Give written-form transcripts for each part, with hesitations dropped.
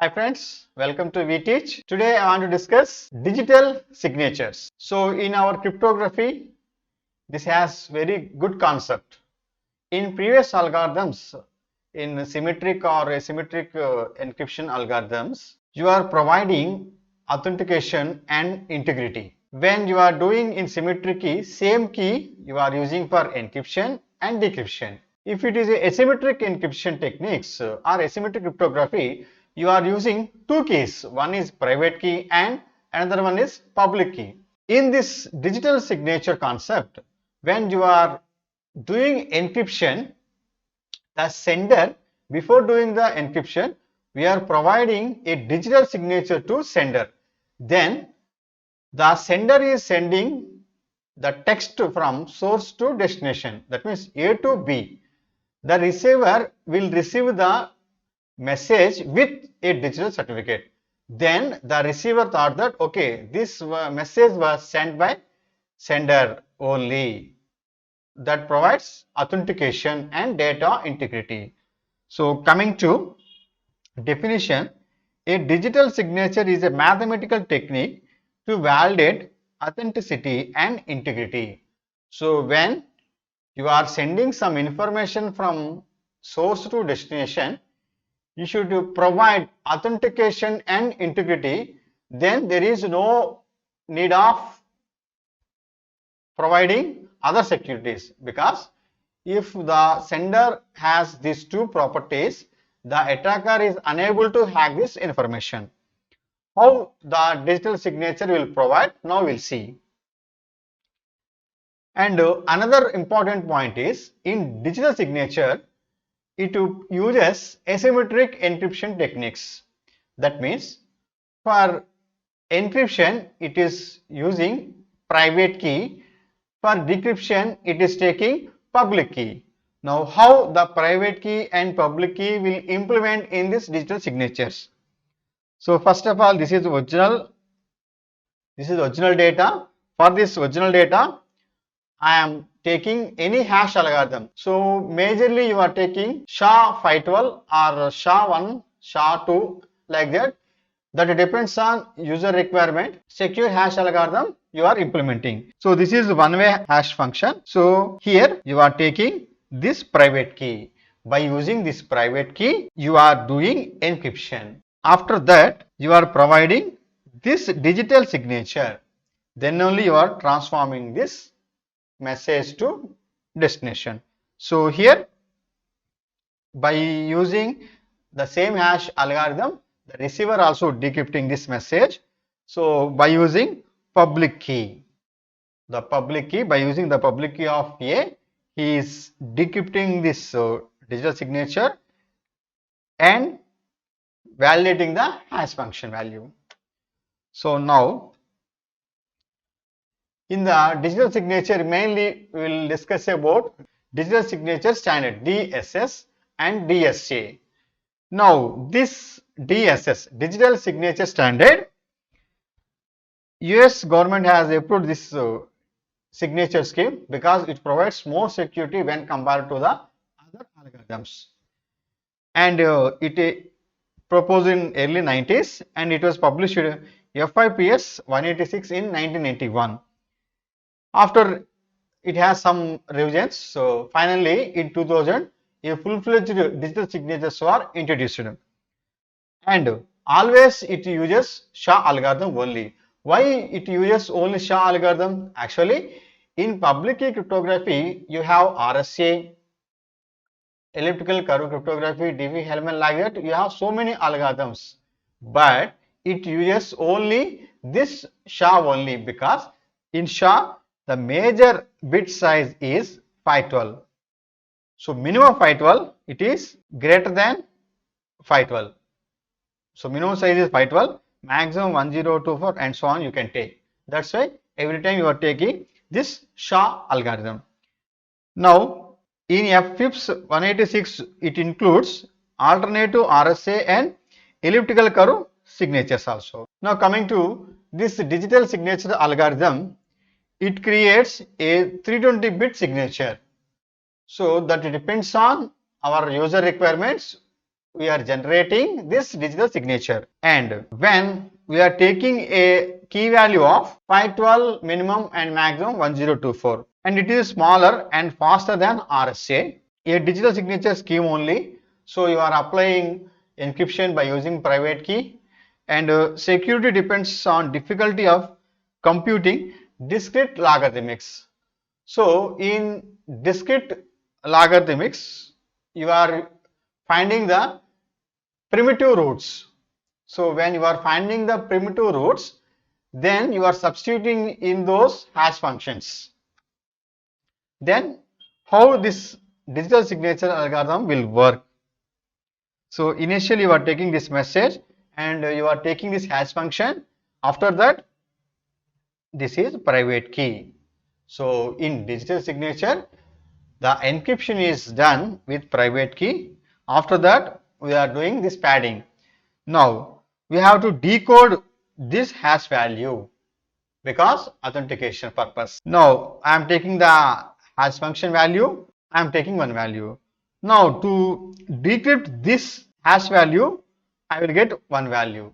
Hi friends, welcome to V-Teach. Today I want to discuss digital signatures. So in our cryptography, this has very good concept. In previous algorithms, in symmetric or asymmetric encryption algorithms, you are providing authentication and integrity. When you are doing in symmetric key, same key you are using for encryption and decryption. If it is a asymmetric encryption techniques or asymmetric cryptography, you are using two keys. One is private key and another one is public key. In this digital signature concept, when you are doing encryption, the sender, before doing the encryption, we are providing a digital signature to sender. Then the sender is sending the text from source to destination, that means A to B. The receiver will receive the message with a digital certificate. Then the receiver thought that okay, this message was sent by sender only. That provides authentication and data integrity. So coming to definition, a digital signature is a mathematical technique to validate authenticity and integrity. So when you are sending some information from source to destination, you should provide authentication and integrity. Then there is no need of providing other securities, because if the sender has these two properties, the attacker is unable to hack this information. How the digital signature will provide, now we'll see. And another important point is, in digital signature, it uses asymmetric encryption techniques. That means for encryption it is using private key, for decryption it is taking public key. Now how the private key and public key will implement in this digital signatures? So first of all, this is original data. For this original data, I am taking any hash algorithm. So majorly you are taking SHA-512 or SHA-1, SHA-2, like that. That depends on user requirement. Secure hash algorithm you are implementing. So this is one-way hash function. So here you are taking this private key. By using this private key, you are doing encryption. After that, you are providing this digital signature. Then only you are transforming this message to destination. So here, by using the same hash algorithm, the receiver also decrypting this message. So by using public key, by using the public key of A, he is decrypting this digital signature and validating the hash function value. So now in the digital signature, mainly we will discuss about digital signature standard DSS and DSA. Now this DSS, digital signature standard, US government has approved this signature scheme because it provides more security when compared to the other algorithms. And it proposed in early 90s and it was published FIPS 186 in 1981. After it has some revisions, so finally in 2000 a full-fledged digital signatures were introduced, and always it uses SHA algorithm only. Why it uses only SHA algorithm? Actually, in public key cryptography you have RSA, elliptical curve cryptography, Diffie-Hellman, like that. You have so many algorithms, but it uses only this SHA only, because in SHA the major bit size is 512. So minimum 512, it is greater than 512. So minimum size is 512, maximum 1024 and so on you can take. That's why every time you are taking this SHA algorithm. Now in FIPS 186 it includes alternative RSA and elliptical curve signatures also. Now coming to this digital signature algorithm, it creates a 320-bit signature. So that depends on our user requirements. we are generating this digital signature, and when we are taking a key value of 512 minimum and maximum 1024, and it is smaller and faster than RSA, a digital signature scheme only. So you are applying encryption by using private key, and security depends on difficulty of computing discrete logarithmics. So in discrete logarithmics, you are finding the primitive roots. So when you are finding the primitive roots, then you are substituting in those hash functions. Then how this digital signature algorithm will work? So initially you are taking this message and you are taking this hash function. After that, this is private key. So in digital signature, the encryption is done with private key. After that, we are doing this padding. Now we have to decode this hash value because authentication purpose. Now I am taking the hash function value. I am taking one value. Now to decrypt this hash value, I will get one value.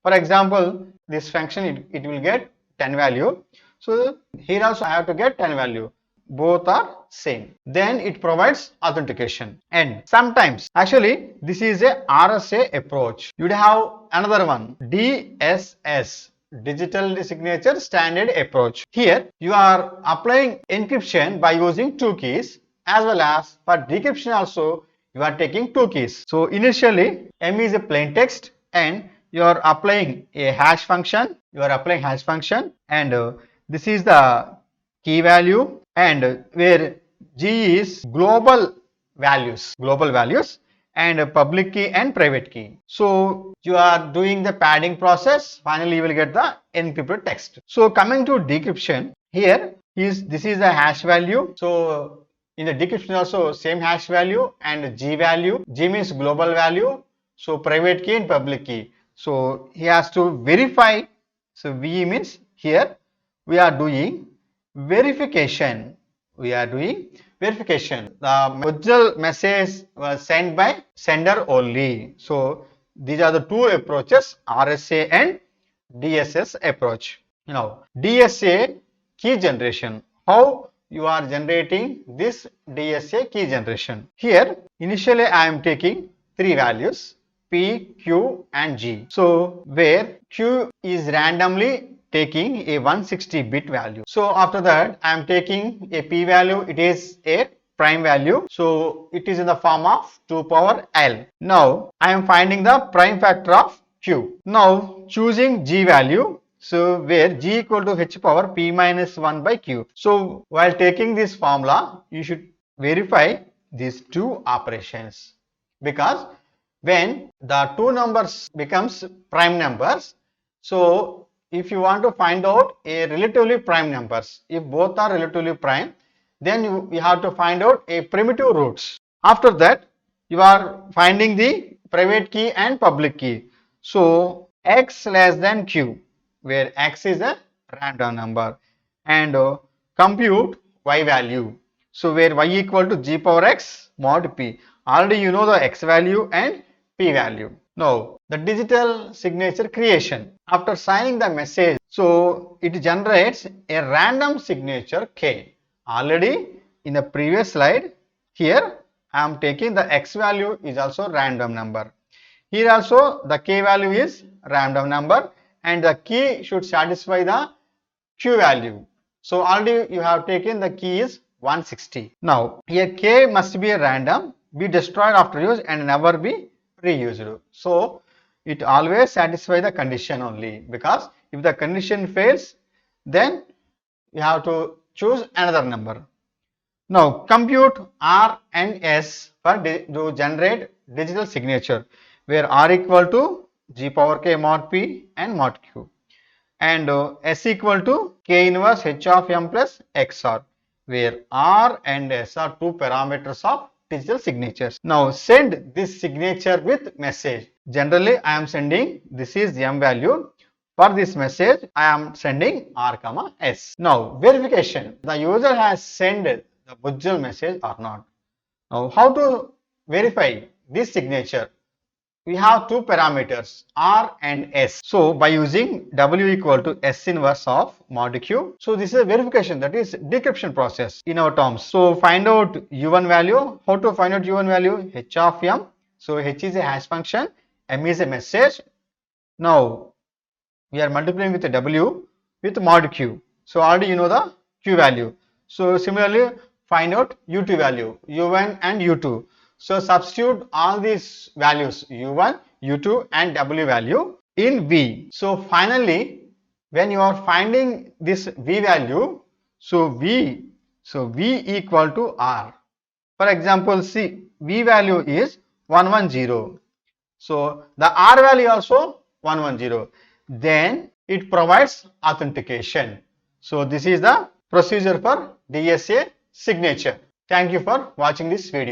For example, this function it will get 10 value. So here also I have to get 10 value. Both are same. Then it provides authentication. And sometimes actually this is a RSA approach. You would have another one, DSS, digital signature standard approach. Here you are applying encryption by using two keys, as well as for decryption also you are taking two keys. So initially M is a plain text and you are applying a hash function. And this is the key value, and where G is global values and public key and private key. So you are doing the padding process. Finally you will get the encrypted text. So coming to decryption, here this is the hash value. So in the decryption also same hash value and G value. G means global value, so private key and public key. So he has to verify. So V means here we are doing verification. The original message was sent by sender only. So these are the two approaches, RSA and DSS approach. Now DSA key generation. How you are generating this DSA key generation? Here initially I am taking three values, P, Q and G. So where Q is randomly taking a 160-bit value. So after that I am taking a P value. It is a prime value. So it is in the form of 2 power L. Now I am finding the prime factor of Q. Now choosing G value. So where G equal to H power P minus 1 by Q. So while taking this formula, you should verify these two operations, because when the two numbers becomes prime numbers, so if you want to find out a relatively prime numbers, if both are relatively prime, then you have to find out a primitive roots. After that you are finding the private key and public key. So X less than Q, where X is a random number, and compute Y value. So where Y equal to G power X mod P. Already you know the X value and P value. Now the digital signature creation. After signing the message, so it generates a random signature K. Already in the previous slide, here I am taking the X value is also random number. Here also the K value is random number, and the key should satisfy the Q value. So already you have taken the key is 160. Now here K must be a random, be destroyed after use and never be reused. So it always satisfy the condition only, because if the condition fails, then you have to choose another number. Now compute R and S to generate digital signature, where R equal to G power K mod P and mod Q, and S equal to K inverse H of M plus XR, where R and S are two parameters of digital signatures. Now send this signature with message. Generally I am sending, this is M value. For this message I am sending R comma S. Now verification. The user has sent the original message or not. Now how to verify this signature? we have two parameters R and S. So by using W equal to S inverse of mod Q. So this is a verification, that is decryption process in our terms. So find out U1 value. How to find out U1 value? H of M. So H is a hash function, M is a message. Now we are multiplying with the W with mod Q. So already you know the Q value. So similarly find out U2 value, U1 and U2. So substitute all these values U1, U2 and W value in V. So finally when you are finding this V value, so V equal to R. For example, see V value is 110. So the R value also 110. Then it provides authentication. So this is the procedure for DSA signature. Thank you for watching this video.